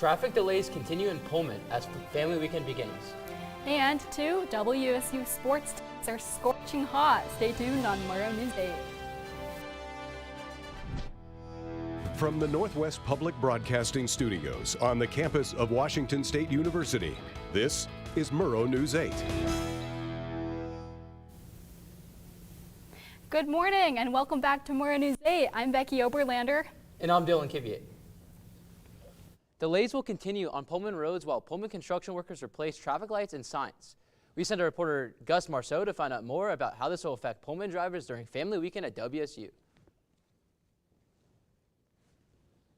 Traffic delays continue in Pullman as family weekend begins. And 2 WSU sports teams are scorching hot. Stay tuned on Murrow News 8. From the Northwest Public Broadcasting Studios on the campus of Washington State University, this is Murrow News 8. Good morning and welcome back to Murrow News 8. I'm Becky Oberlander. And I'm Dylan Kiviat. Delays will continue on Pullman roads while Pullman construction workers replace traffic lights and signs. We sent our reporter Gus Marceau to find out more about how this will affect Pullman drivers during family weekend at WSU.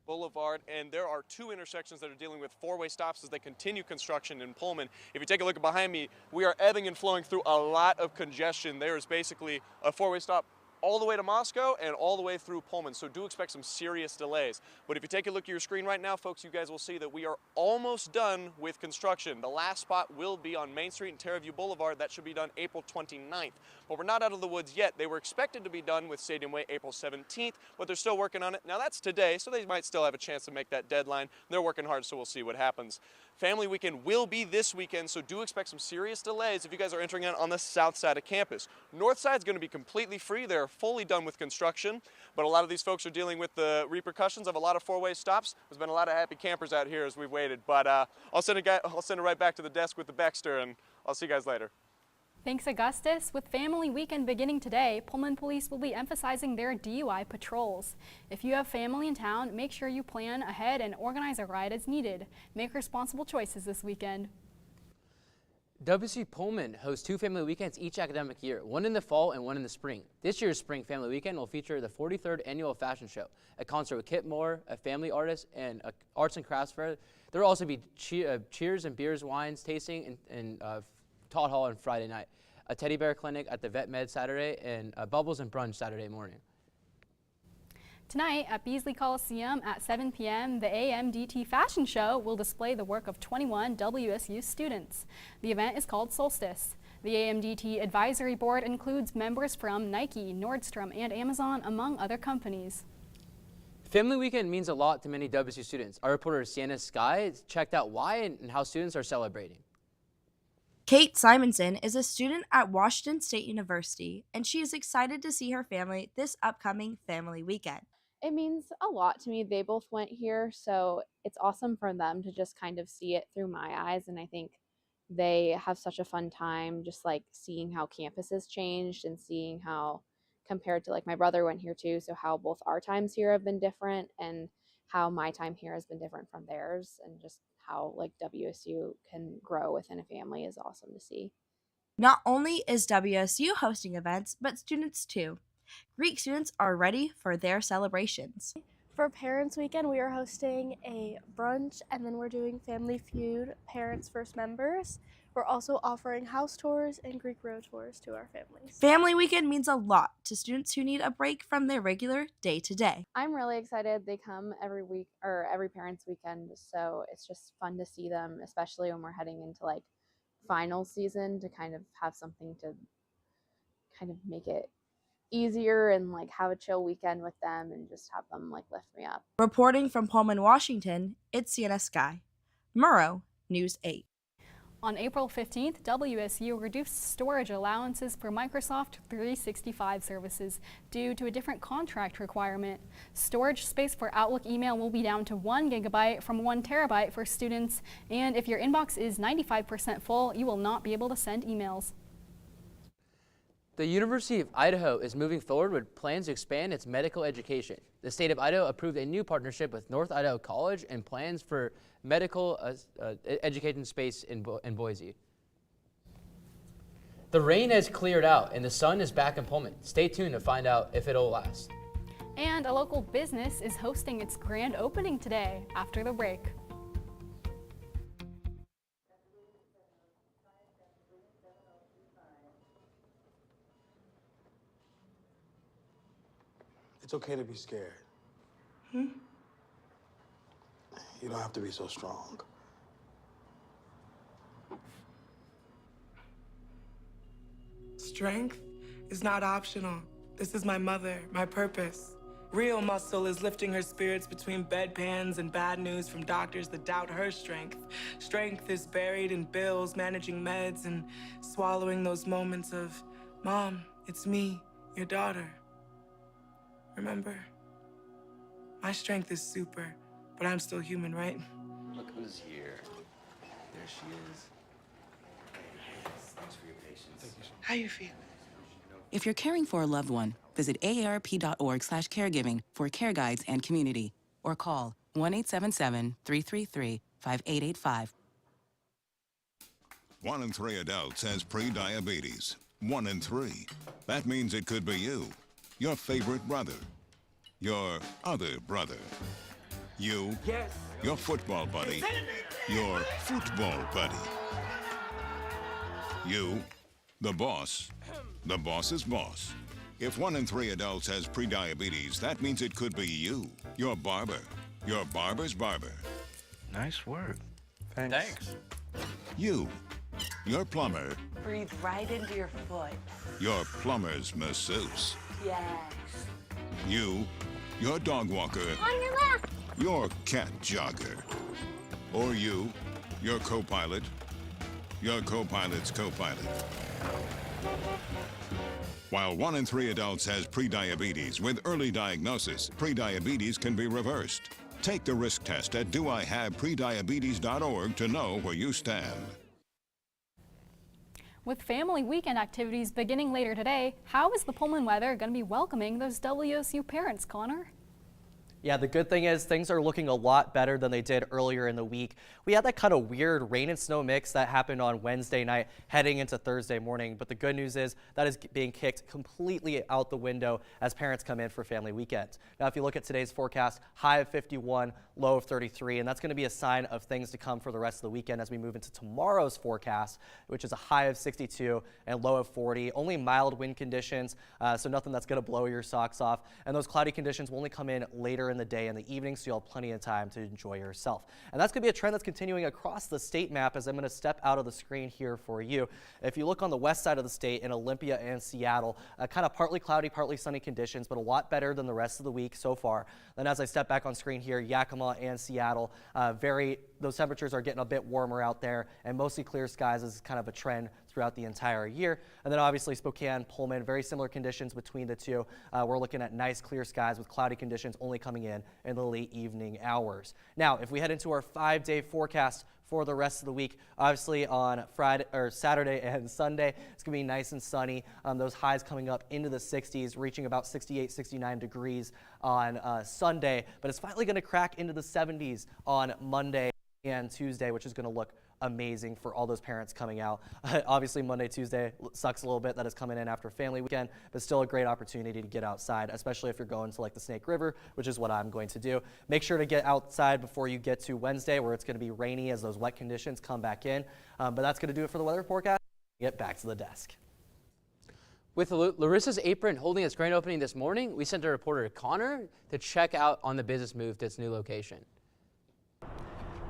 Boulevard, and there are 2 intersections that are dealing with 4-way stops as they continue construction in Pullman. If you take a look behind me, we are ebbing and flowing through a lot of congestion. There is basically a 4-way stop all the way to Moscow and all the way through Pullman, so do expect some serious delays. But if you take a look at your screen right now, folks, you guys will see that we are almost done with construction. The last spot will be on Main Street and Terraview Boulevard. That should be done April 29th. But we're not out of the woods yet. They were expected to be done with Stadium Way April 17th, but they're still working on it. Now that's today, so they might still have a chance to make that deadline. They're working hard, so we'll see what happens. Family weekend will be this weekend, so do expect some serious delays if you guys are entering it on the south side of campus. North side's going to be completely free. They're fully done with construction, but a lot of these folks are dealing with the repercussions of a lot of 4-way stops. There's been a lot of happy campers out here as we've waited, but I'll send it right back to the desk with the Baxter, and I'll see you guys later. Thanks, Augustus. With family weekend beginning today, Pullman police will be emphasizing their DUI patrols. If you have family in town, make sure you plan ahead and organize a ride as needed. Make responsible choices this weekend. WSU Pullman hosts 2 family weekends each academic year, one in the fall and one in the spring. This year's spring family weekend will feature the 43rd annual fashion show, a concert with Kip Moore, a family artist, and an arts and crafts fair. There will also be cheers and beers, wines, tasting, and Todd Hall on Friday night, a teddy bear clinic at the Vet Med Saturday, and Bubbles and Brunch Saturday morning. Tonight at Beasley Coliseum at 7 p.m., the AMDT Fashion Show will display the work of 21 WSU students. The event is called Solstice. The AMDT Advisory Board includes members from Nike, Nordstrom, and Amazon, among other companies. Family weekend means a lot to many WSU students. Our reporter Sienna Sky checked out why and how students are celebrating. Kate Simonson is a student at Washington State University, and she is excited to see her family this upcoming family weekend. It means a lot to me. They both went here, so it's awesome for them to just kind of see it through my eyes, and I think they have such a fun time just like seeing how campus has changed and seeing how, compared to like my brother went here too, so how both our times here have been different and how my time here has been different from theirs, and just how like WSU can grow within a family is awesome to see. Not only is WSU hosting events, but students too. Greek students are ready for their celebrations. For Parents Weekend, we are hosting a brunch, and then we're doing Family Feud Parents First members. We're also offering house tours and Greek road tours to our families. Family Weekend means a lot to students who need a break from their regular day-to-day. I'm really excited. They come every week or every Parents Weekend, so it's just fun to see them, especially when we're heading into like final season, to kind of have something to kind of make it easier and like have a chill weekend with them and just have them like lift me up. Reporting from Pullman, Washington, it's Sienna Sky. Murrow News 8. On April 15th, WSU reduced storage allowances for Microsoft 365 services due to a different contract requirement. Storage space for Outlook email will be down to 1 gigabyte from 1 terabyte for students, and if your inbox is 95% full, you will not be able to send emails. The University of Idaho is moving forward with plans to expand its medical education. The state of Idaho approved a new partnership with North Idaho College and plans for medical education space in Boise. The rain has cleared out and the sun is back in Pullman. Stay tuned to find out if it'll last. And a local business is hosting its grand opening today after the break. It's okay to be scared. You don't have to be so strong. Strength is not optional. This is my mother, my purpose. Real muscle is lifting her spirits between bedpans and bad news from doctors that doubt her strength. Strength is buried in bills, managing meds, and swallowing those moments of, Mom, it's me, your daughter. Remember? My strength is super, but I'm still human, right? Look who's here. There she is. Hey, thanks for your patience. How you feel? If you're caring for a loved one, visit aarp.org/caregiving for care guides and community, or call 1-877-333-5885. 1 in 3 adults has pre-diabetes. 1 in 3. That means it could be you, your favorite brother, your other brother, you, your football buddy, your football buddy, you, the boss, the boss's boss. If 1 in 3 adults has pre-diabetes, that means it could be you, your barber, your barber's barber. Nice work. Thanks. You, your plumber, Breathe right into your foot. your plumber's masseuse. Yes. You, your dog walker, On your left. your cat jogger. Or you, your co-pilot, your co-pilot's co-pilot. While 1 in 3 adults has prediabetes, with early diagnosis, prediabetes can be reversed. Take the risk test at doihaveprediabetes.org to know where you stand. With family weekend activities beginning later today, how is the Pullman weather going to be welcoming those WSU parents, Connor? Yeah, the good thing is things are looking a lot better than they did earlier in the week. We had that kind of weird rain and snow mix that happened on Wednesday night heading into Thursday morning. But the good news is that is being kicked completely out the window as parents come in for family weekends. Now, if you look at today's forecast, high of 51, low of 33, and that's going to be a sign of things to come for the rest of the weekend as we move into tomorrow's forecast, which is a high of 62 and low of 40. Only mild wind conditions, so nothing that's going to blow your socks off. And those cloudy conditions will only come in later in the day and the evening, so you'll have plenty of time to enjoy yourself. And that's going to be a trend that's continuing across the state map as I'm going to step out of the screen here for you. If you look on the west side of the state in Olympia and Seattle, kind of partly cloudy, partly sunny conditions, but a lot better than the rest of the week so far. Then as I step back on screen here, Yakima and Seattle, those temperatures are getting a bit warmer out there, and mostly clear skies is kind of a trend throughout the entire year. And then obviously Spokane, Pullman, very similar conditions between the two. We're looking at nice clear skies with cloudy conditions only coming in the late evening hours. Now, if we head into our 5-day forecast for the rest of the week, obviously on Friday or Saturday and Sunday, it's gonna be nice and sunny. Those highs coming up into the 60s, reaching about 68, 69 degrees on Sunday, but it's finally gonna crack into the 70s on Monday and Tuesday, which is gonna look amazing for all those parents coming out. Obviously Monday, Tuesday sucks a little bit that is coming in after family weekend, but still a great opportunity to get outside, especially if you're going to like the Snake River, which is what I'm going to do. Make sure to get outside before you get to Wednesday, where it's going to be rainy as those wet conditions come back in. But that's going to do it for the weather forecast. Get back to the desk. With Larissa's Apron holding its grand opening this morning, we sent our reporter Connor to check out on the business move to its new location.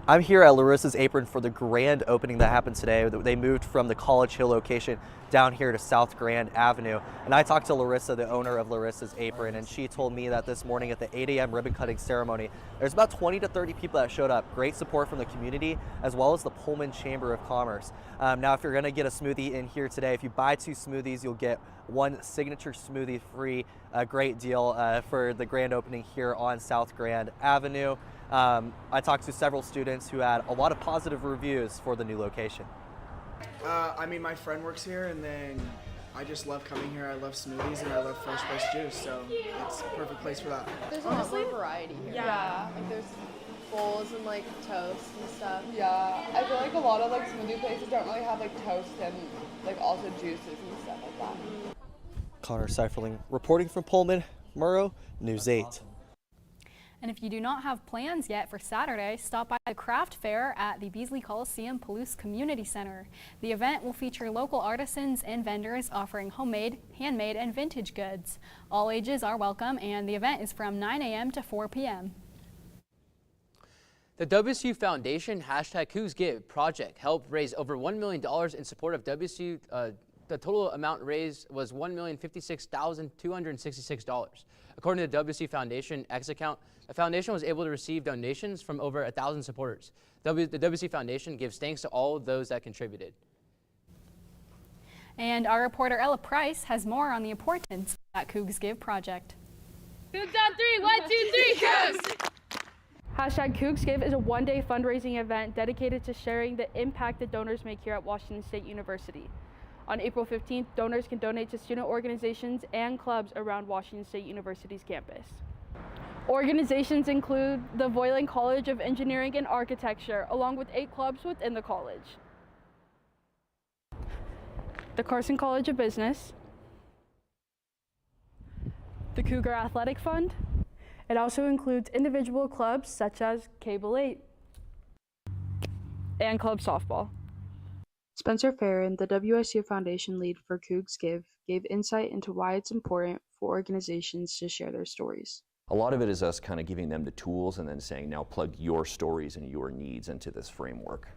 I'm here at Larissa's Apron for the grand opening that happened today. They moved from the College Hill location down here to South Grand Avenue. And I talked to Larissa, the owner of Larissa's Apron, and she told me that this morning at the 8 a.m. ribbon cutting ceremony, there's about 20 to 30 people that showed up. Great support from the community as well as the Pullman Chamber of Commerce. Now, if you're gonna get a smoothie in here today, if you buy 2 smoothies, you'll get 1 signature smoothie free. A great deal for the grand opening here on South Grand Avenue. I talked to several students who had a lot of positive reviews for the new location. I mean, my friend works here, and then I just love coming here. I love smoothies, and I love fresh pressed juice, so it's a perfect place for that. There's honestly a lot more variety here. Yeah. Like there's bowls and like toast and stuff. Yeah, I feel like a lot of like smoothie places don't really have like toast and like also juices and stuff like that. Connor Seiferling reporting from Pullman, Murrow, News 8. And if you do not have plans yet for Saturday, stop by the craft fair at the Beasley Coliseum Palouse Community Center. The event will feature local artisans and vendors offering homemade, handmade, and vintage goods. All ages are welcome, and the event is from 9 a.m. to 4 p.m. The WSU Foundation #Who'sGive project helped raise over $1 million in support of WSU the total amount raised was $1,056,266. According to the WC Foundation X account, the foundation was able to receive donations from over 1,000 supporters. The WC Foundation gives thanks to all of those that contributed. And our reporter Ella Price has more on the importance of that Cougs Give project. Cougs on 3, 1, 2, 3, Cougs! Hashtag Cougs Give is a one-day fundraising event dedicated to sharing the impact that donors make here at Washington State University. On April 15th, donors can donate to student organizations and clubs around Washington State University's campus. Organizations include the Voiland College of Engineering and Architecture, along with 8 clubs within the college. The Carson College of Business, the Cougar Athletic Fund. It also includes individual clubs such as Cable 8 and Club Softball. Spencer Farron, the WSU Foundation lead for Cougs Give, gave insight into why it's important for organizations to share their stories. A lot of it is us kind of giving them the tools and then saying, now plug your stories and your needs into this framework.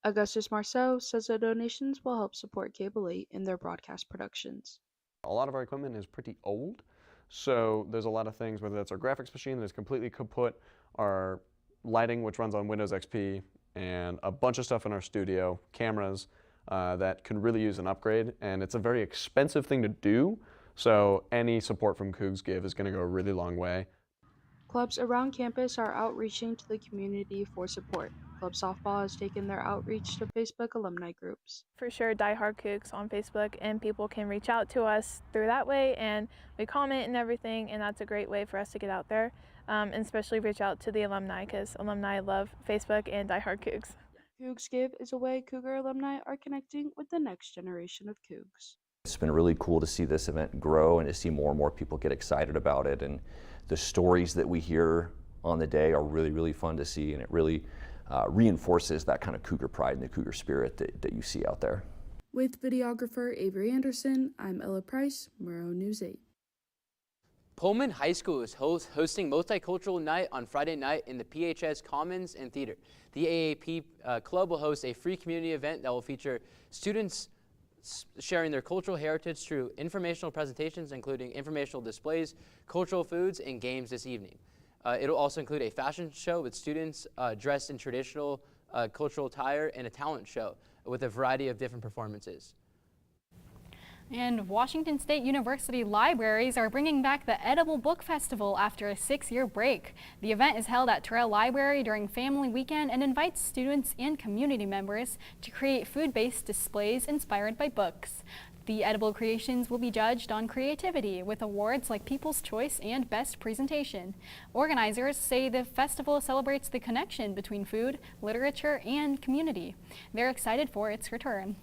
Augustus Marceau says the donations will help support Cable 8 in their broadcast productions. A lot of our equipment is pretty old, so there's a lot of things, whether that's our graphics machine that is completely kaput, our lighting, which runs on Windows XP, and a bunch of stuff in our studio, cameras that could really use an upgrade, and it's a very expensive thing to do, so any support from Cougs Give is going to go a really long way. Clubs around campus are outreaching to the community for support. Club Softball has taken their outreach to Facebook alumni groups. For sure, Die Hard Cougs on Facebook, and people can reach out to us through that way, and we comment and everything, and that's a great way for us to get out there, and especially reach out to the alumni, because alumni love Facebook and Die Hard Cougs. Cougs Give is a way Cougar alumni are connecting with the next generation of Cougs. It's been really cool to see this event grow and to see more and more people get excited about it, and the stories that we hear on the day are really, really fun to see, and it really reinforces that kind of Cougar pride and the Cougar spirit that you see out there. With videographer Avery Anderson, I'm Ella Price, Murrow News 8. Pullman High School is hosting Multicultural Night on Friday night in the PHS Commons and Theater. The AAP Club will host a free community event that will feature students sharing their cultural heritage through informational presentations, including informational displays, cultural foods, and games this evening. It'll also include a fashion show with students dressed in traditional cultural attire and a talent show with a variety of different performances. And Washington State University libraries are bringing back the Edible Book Festival after a 6-year break. The event is held at Terrell Library during Family Weekend and invites students and community members to create food-based displays inspired by books. The edible creations will be judged on creativity with awards like People's Choice and Best Presentation. Organizers say the festival celebrates the connection between food, literature, and community. They're excited for its return.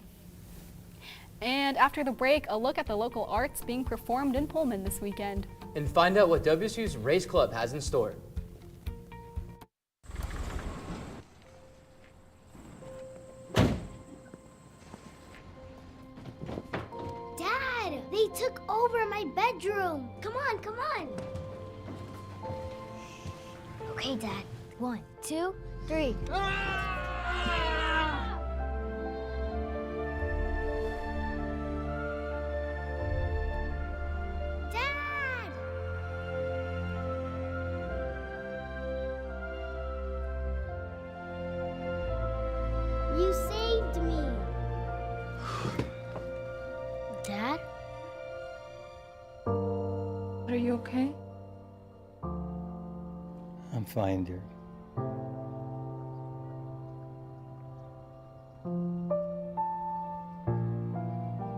And after the break, a look at the local arts being performed in Pullman this weekend. And find out what WSU's Race Club has in store. Dad, they took over my bedroom. Come on, come on. Okay, Dad. 1, 2, 3. You saved me. Dad? Are you okay? I'm fine, dear.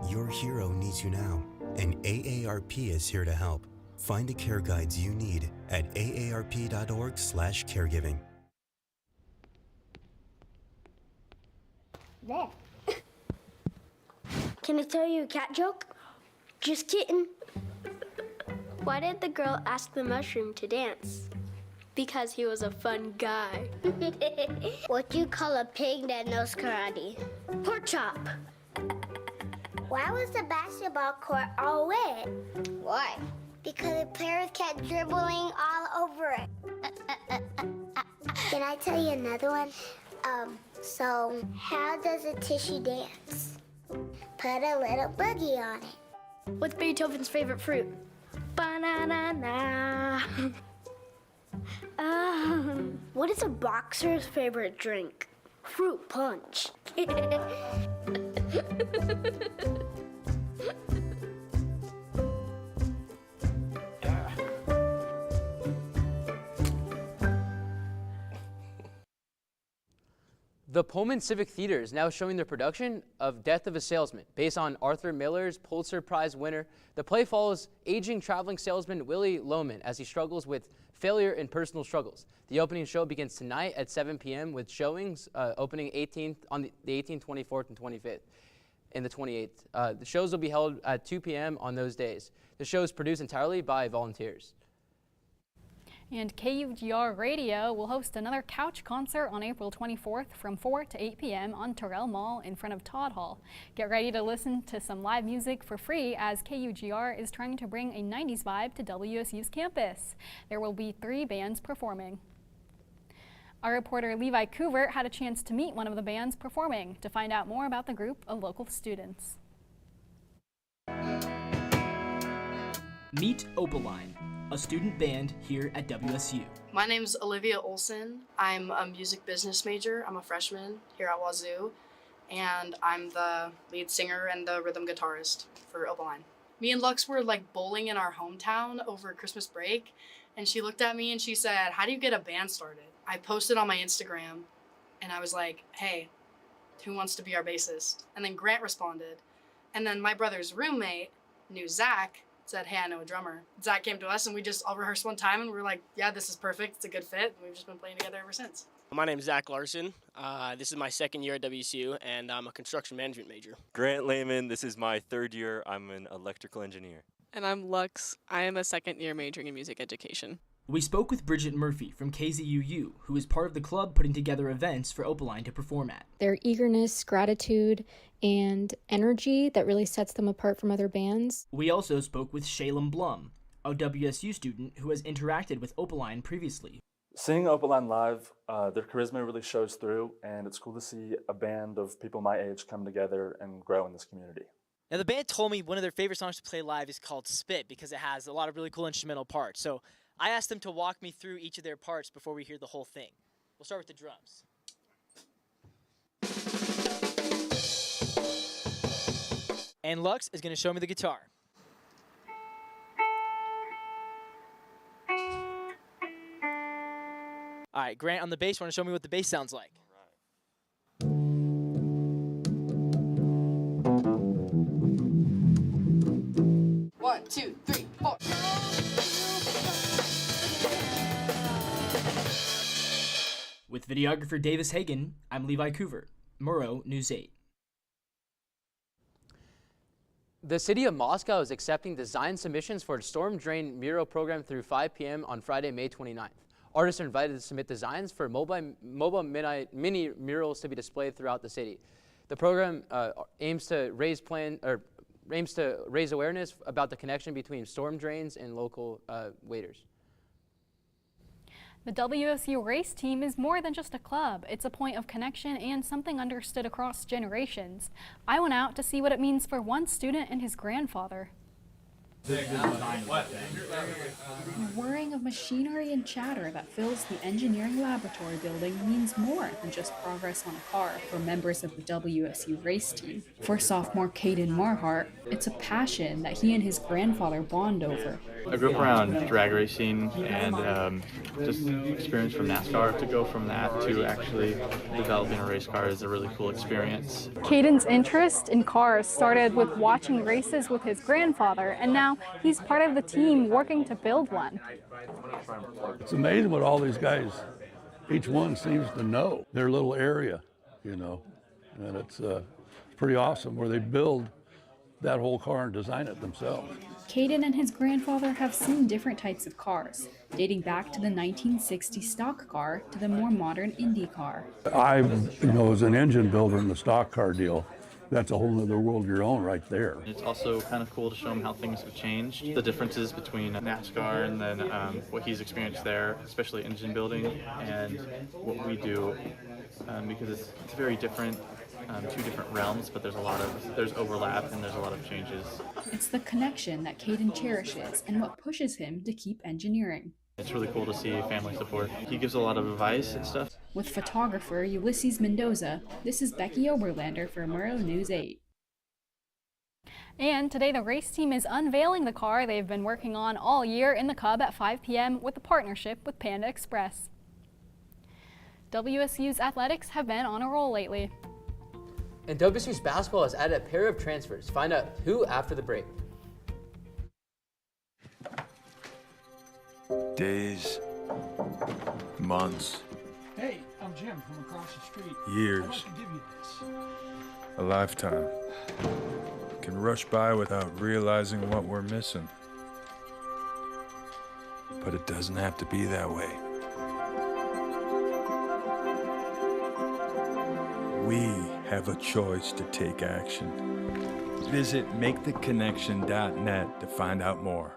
Your hero needs you now, and AARP is here to help. Find the care guides you need at aarp.org/caregiving. There. Can I tell you a cat joke? Just kidding. Why did the girl ask the mushroom to dance? Because he was a fun guy. What do you call a pig that knows karate? Pork chop. Why was the basketball court all wet? Why? Because the players kept dribbling all over it. Can I tell you another one? So how does a tissue dance? Put a little boogie on it. What's Beethoven's favorite fruit? Banana. What is a boxer's favorite drink? Fruit punch. The Pullman Civic Theater is now showing their production of Death of a Salesman, based on Arthur Miller's Pulitzer Prize winner. The play follows aging traveling salesman Willie Loman as he struggles with failure and personal struggles. The opening show begins tonight at 7 p.m. with showings opening on the 18th, 24th, and 25th, and the 28th. The shows will be held at 2 p.m. on those days. The show is produced entirely by volunteers. And KUGR Radio will host another couch concert on April 24th from 4 to 8 p.m. on Terrell Mall in front of Todd Hall. Get ready to listen to some live music for free as KUGR is trying to bring a 90s vibe to WSU's campus. There will be 3 bands performing. Our reporter Levi Coovert had a chance to meet one of the bands performing to find out more about the group of local students. Meet Opaline, a student band here at WSU. My name's Olivia Olson. I'm a music business major. I'm a freshman here at Wazoo, and I'm the lead singer and the rhythm guitarist for Opaline. Me and Lux were like bowling in our hometown over Christmas break, and she looked at me and she said, "How do you get a band started?" I posted on my Instagram, and I was like, "Hey, who wants to be our bassist?" And then Grant responded, and then my brother's roommate knew Zach, said, "Hey, I know a drummer." Zach came to us and we just all rehearsed one time and we were like, "Yeah, this is perfect. It's a good fit." And we've just been playing together ever since. My name's Zach Larson. This is my second year at WSU and I'm a construction management major. Grant Lehman, this is my third year. I'm an electrical engineer. And I'm Lux. I am a second year majoring in music education. We spoke with Bridget Murphy from KZUU, who is part of the club putting together events for Opaline to perform at. Their eagerness, gratitude, and energy that really sets them apart from other bands. We also spoke with Shalem Blum, a WSU student who has interacted with Opaline previously. Seeing Opaline live, their charisma really shows through, and it's cool to see a band of people my age come together and grow in this community. Now, the band told me one of their favorite songs to play live is called Spit because it has a lot of really cool instrumental parts. So I asked them to walk me through each of their parts before we hear the whole thing. We'll start with the drums. And Lux is going to show me the guitar. All right, Grant on the bass, want to show me what the bass sounds like? One, two, three, four. With videographer Davis Hagen, I'm Levi Coovert, Murrow, News 8. The city of Moscow is accepting design submissions for its storm drain mural program through 5 p.m. on Friday, May 29th. Artists are invited to submit designs for mobile mini murals to be displayed throughout the city. The program aims to raise awareness about the connection between storm drains and local waiters. The WSU race team is more than just a club. It's a point of connection and something understood across generations. I went out to see what it means for one student and his grandfather. The whirring of machinery and chatter that fills the engineering laboratory building means more than just progress on a car for members of the WSU race team. For sophomore Caden Neyhart, it's a passion that he and his grandfather bond over. I grew up around drag racing and just experience from NASCAR. To go from that to actually developing a race car is a really cool experience. Caden's interest in cars started with watching races with his grandfather, and now he's part of the team working to build one. It's amazing what all these guys, each one seems to know their little area, you know, and it's pretty awesome where they build that whole car and design it themselves. Caden and his grandfather have seen different types of cars, dating back to the 1960 stock car to the more modern Indy car. I, as an engine builder in the stock car deal, that's a whole other world of your own right there. It's also kind of cool to show him how things have changed, the differences between NASCAR and then what he's experienced there, especially engine building, and what we do, because it's very different two different realms, but there's overlap and there's a lot of changes. It's the connection that Caden cherishes and what pushes him to keep engineering. It's really cool to see family support. He gives a lot of advice and stuff. With photographer Ulysses Mendoza, this is Becky Oberlander for Murrow News 8. And today the race team is unveiling the car they've been working on all year in the Cub at 5 p.m. with a partnership with Panda Express. WSU's athletics have been on a roll lately. And WSU's basketball has added a pair of transfers. Find out who after the break. Days, months. Hey, I'm Jim from across the street. Years. I'd like to give you this. A lifetime. Can rush by without realizing what we're missing. But it doesn't have to be that way. We have a choice to take action. Visit maketheconnection.net to find out more.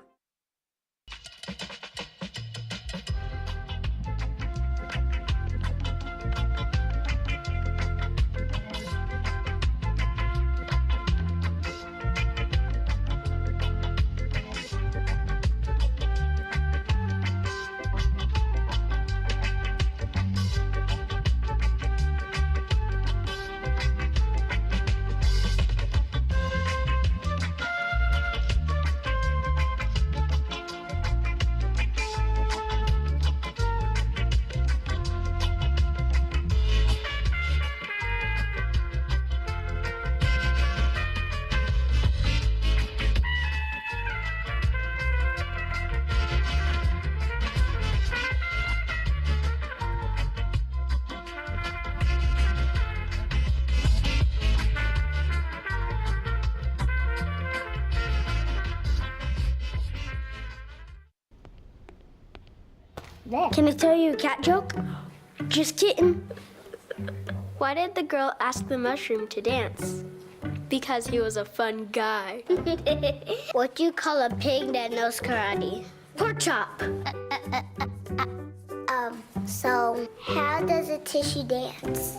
Can I tell you a cat joke? Just kidding. Why did the girl ask the mushroom to dance? Because he was a fun guy. What do you call a pig that knows karate? Pork chop. So how does a tissue dance?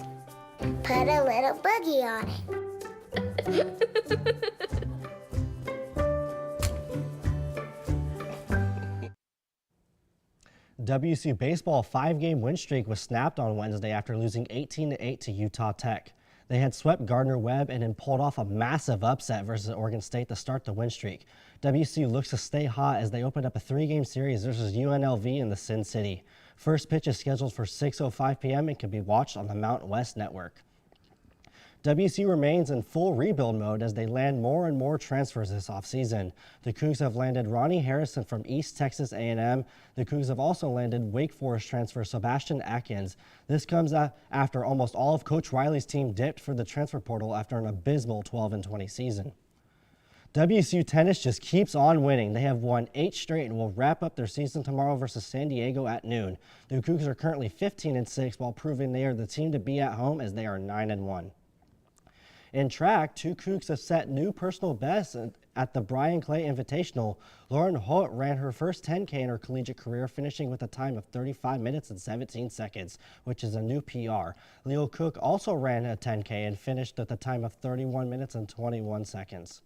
Put a little boogie on it. WSU baseball 5-game win streak was snapped on Wednesday after losing 18-8 to Utah Tech. They had swept Gardner-Webb and then pulled off a massive upset versus Oregon State to start the win streak. WSU looks to stay hot as they opened up a 3-game series versus UNLV in the Sin City. First pitch is scheduled for 6:05 p.m. and can be watched on the Mountain West Network. WSU remains in full rebuild mode as they land more and more transfers this offseason. The Cougs have landed Ronnie Harrison from East Texas A&M. The Cougs have also landed Wake Forest transfer Sebastian Atkins. This comes after almost all of Coach Riley's team dipped for the transfer portal after an abysmal 12-20 season. WSU tennis just keeps on winning. They have won 8 straight and will wrap up their season tomorrow versus San Diego at noon. The Cougs are currently 15-6 while proving they are the team to be at home as they are 9-1. In track, 2 Cougs have set new personal bests at the Brian Clay Invitational. Lauren Holt ran her first 10K in her collegiate career, finishing with a time of 35 minutes and 17 seconds, which is a new PR. Leo Cook also ran a 10K and finished with a time of 31 minutes and 21 seconds.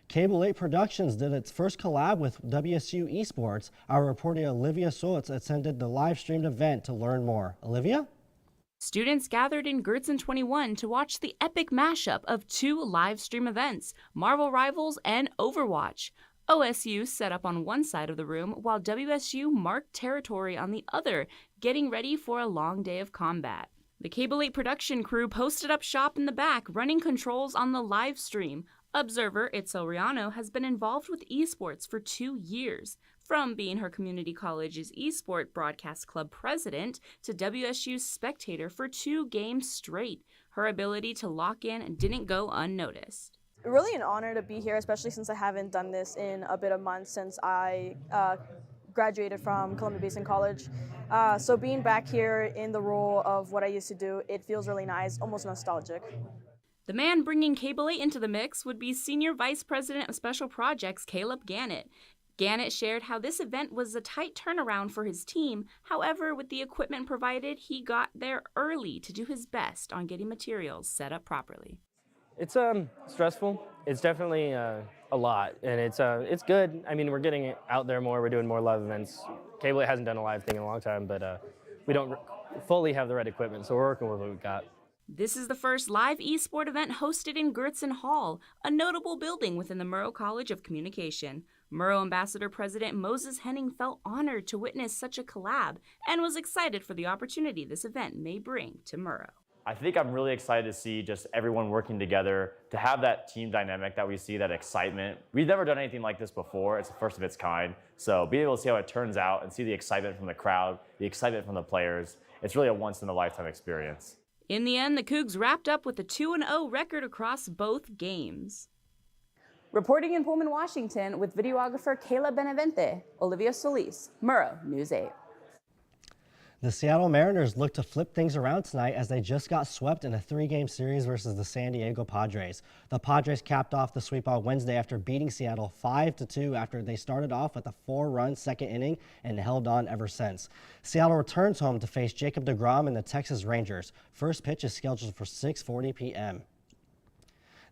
Cable 8 Productions did its first collab with WSU Esports. Our reporter Olivia Soltz attended the live-streamed event to learn more. Olivia? Students gathered in Gertsen 21 to watch the epic mashup of 2 live stream events, Marvel Rivals and Overwatch. OSU set up on one side of the room while WSU marked territory on the other, getting ready for a long day of combat. The Cable 8 production crew posted up shop in the back, running controls on the live stream. Observer Itzel Riano has been involved with esports for 2 years. From being her community college's eSport Broadcast Club president to WSU's spectator for 2 games straight, her ability to lock in didn't go unnoticed. Really an honor to be here, especially since I haven't done this in a bit of months since I graduated from Columbia Basin College. So being back here in the role of what I used to do, it feels really nice, almost nostalgic. The man bringing Cable 8 into the mix would be Senior Vice President of Special Projects Caleb Gannett. Gannett shared how this event was a tight turnaround for his team. However, with the equipment provided, he got there early to do his best on getting materials set up properly. It's stressful. It's definitely a lot, and it's good. I mean, we're getting out there more. We're doing more live events. Cable hasn't done a live thing in a long time, but we don't fully have the right equipment, so we're working with what we've got. This is the first live eSport event hosted in Gertsen Hall, a notable building within the Murrow College of Communication. Murrow Ambassador President Moses Henning felt honored to witness such a collab and was excited for the opportunity this event may bring to Murrow. I think I'm really excited to see just everyone working together, to have that team dynamic that we see, that excitement. We've never done anything like this before. It's the first of its kind. So being able to see how it turns out and see the excitement from the crowd, the excitement from the players, it's really a once-in-a-lifetime experience. In the end, the Cougs wrapped up with a 2-0 record across both games. Reporting in Pullman, Washington, with videographer Kayla Benavente, Olivia Solis, Murrow News 8. The Seattle Mariners look to flip things around tonight as they just got swept in a 3-game series versus the San Diego Padres. The Padres capped off the sweep on Wednesday after beating Seattle 5-2 after they started off with a 4-run second inning and held on ever since. Seattle returns home to face Jacob deGrom and the Texas Rangers. First pitch is scheduled for 6:40 p.m.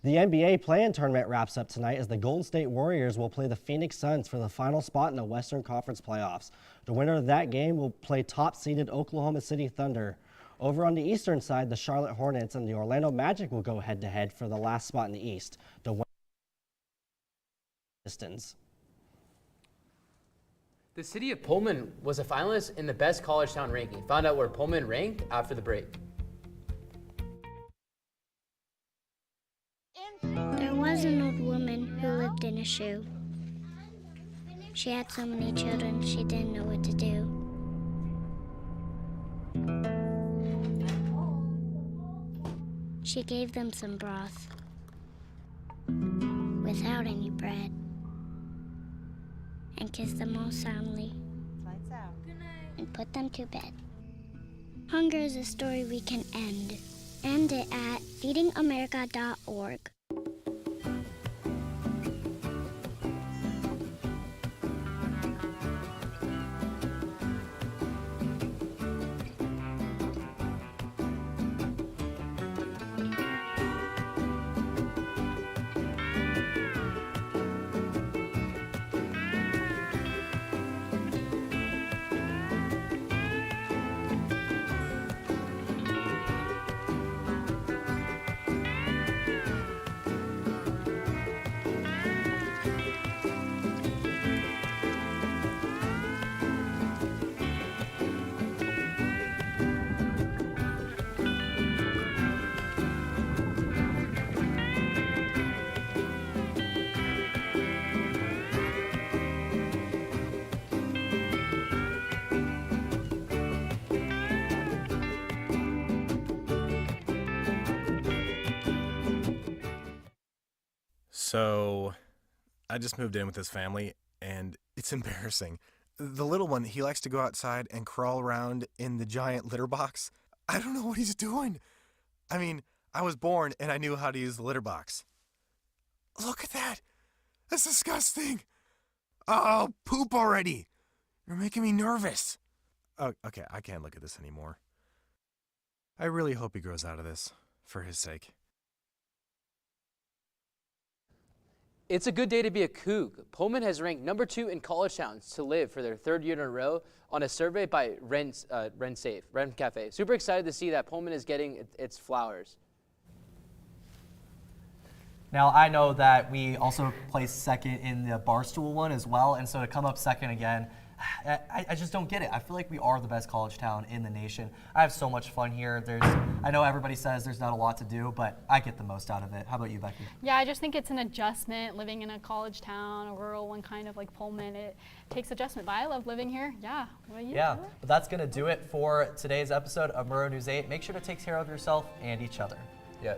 The NBA play-in tournament wraps up tonight as the Golden State Warriors will play the Phoenix Suns for the final spot in the Western Conference playoffs. The winner of that game will play top-seeded Oklahoma City Thunder. Over on the eastern side, the Charlotte Hornets and the Orlando Magic will go head-to-head for the last spot in the East. The winner Pistons. The city of Pullman was a finalist in the Best College Town ranking. Found out where Pullman ranked after the break. There was an old woman who lived in a shoe. She had so many children, she didn't know what to do. She gave them some broth without any bread and kissed them all soundly and put them to bed. Hunger is a story we can end. End it at feedingamerica.org. So, I just moved in with his family, and it's embarrassing. The little one, he likes to go outside and crawl around in the giant litter box. I don't know what he's doing. I mean, I was born and I knew how to use the litter box. Look at that. That's disgusting. Oh, poop already. You're making me nervous. Oh, okay, I can't look at this anymore. I really hope he grows out of this, for his sake. It's a good day to be a Coug. Pullman has ranked number 2 in college towns to live for their 3rd year in a row on a survey by Ren Cafe. Super excited to see that Pullman is getting its flowers. Now, I know that we also placed second in the Barstool one as well, and so to come up second again, I just don't get it. I feel like we are the best college town in the nation. I have so much fun here. I know everybody says there's not a lot to do, but I get the most out of it. How about you, Becky? Yeah, I just think it's an adjustment living in a college town, a rural one kind of like Pullman. It takes adjustment, but I love living here. Yeah. What about you? Yeah, but that's going to do it for today's episode of Murrow News 8. Make sure to take care of yourself and each other. Yeah.